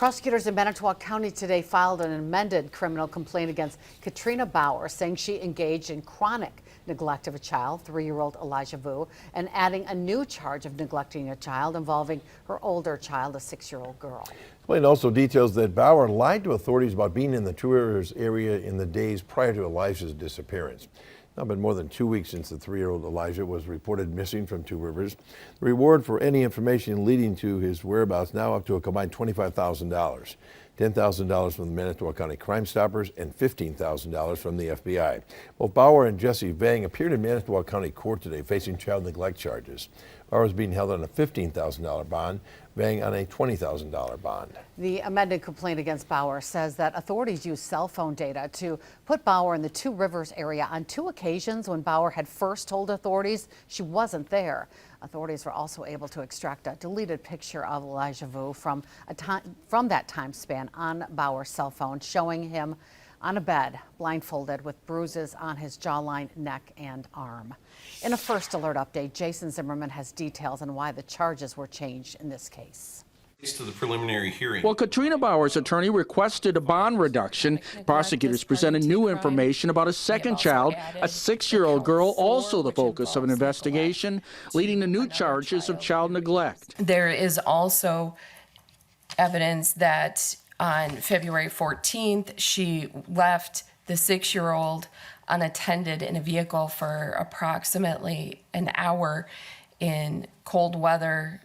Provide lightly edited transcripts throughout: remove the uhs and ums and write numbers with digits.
Prosecutors in Manitowoc County today filed an amended criminal complaint against Katrina Bauer, saying she engaged in chronic neglect of a child, 3-year-old Elijah Vu, and adding a new charge of neglecting a child involving her older child, a 6-year-old girl. The complaint also details that Bauer lied to authorities about being in the Two Rivers area in the days prior to Elijah's disappearance. Now been more than 2 weeks since the 3-year-old Elijah was reported missing from Two Rivers. The reward for any information leading to his whereabouts now up to a combined $25,000. $10,000 from the Manitowoc County Crime Stoppers and $15,000 from the FBI. Both Bauer and Jesse Vang appeared in Manitowoc County Court today facing child neglect charges. Bauer is being held on a $15,000 bond, Vang on a $20,000 bond. The amended complaint against Bauer says that authorities used cell phone data to put Bauer in the Two Rivers area on 2 occasions when Bauer had first told authorities she wasn't there. Authorities were also able to extract a deleted picture of Elijah Vu from that time span on Bauer's cell phone, showing him on a bed, blindfolded with bruises on his jawline, neck, and arm. In a First Alert update, Jason Zimmerman has details on why the charges were changed in this case. To the preliminary hearing. Well, Katrina Bauer's attorney requested a bond reduction. Prosecutors presented new information about a second child, a 6-year-old girl, also the focus of an investigation, leading to new charges of child neglect. There is also evidence that on February 14th, she left the 6-year-old unattended in a vehicle for approximately an hour in cold weather.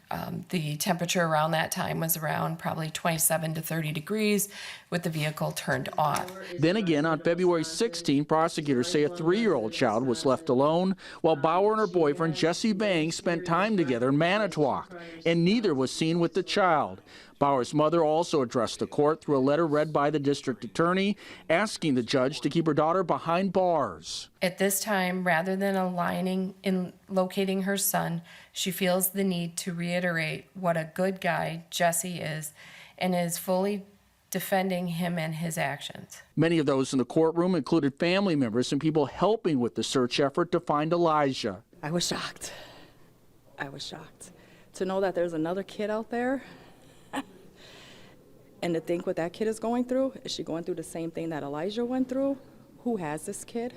The temperature around that time was around probably 27 to 30 degrees with the vehicle turned off. Then again, on February 16, prosecutors say a 3-year-old child was left alone while Bauer and her boyfriend Jesse Vang spent time together in Manitowoc, and neither was seen with the child. Bauer's mother also addressed the court through a letter read by the district attorney asking the judge to keep her daughter behind bars. At this time, rather than aligning in locating her son, she feels the need to reiterate what a good guy Jesse is and is fully defending him and his actions. Many of those in the courtroom included family members and people helping with the search effort to find Elijah. I was shocked. I was shocked to know that there's another kid out there. And to think what that kid is going through, is she going through the same thing that Elijah went through? Who has this kid?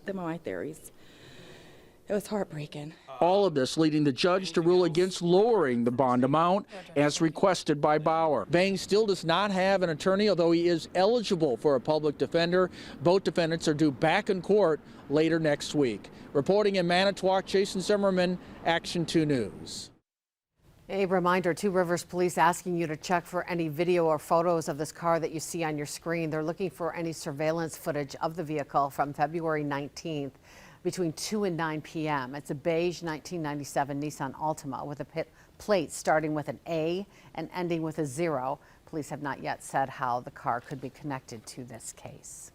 Them are my theories. It was heartbreaking. All of this leading the judge to rule against lowering the bond amount as requested by Bauer. Vang still does not have an attorney, although he is eligible for a public defender. Both defendants are due back in court later next week. Reporting in Manitowoc, Jason Zimmerman, Action 2 News. A reminder, Two Rivers Police asking you to check for any video or photos of this car that you see on your screen. They're looking for any surveillance footage of the vehicle from February 19th between 2 and 9 p.m. It's a beige 1997 Nissan Altima with a plate starting with an A and ending with a 0. Police have not yet said how the car could be connected to this case.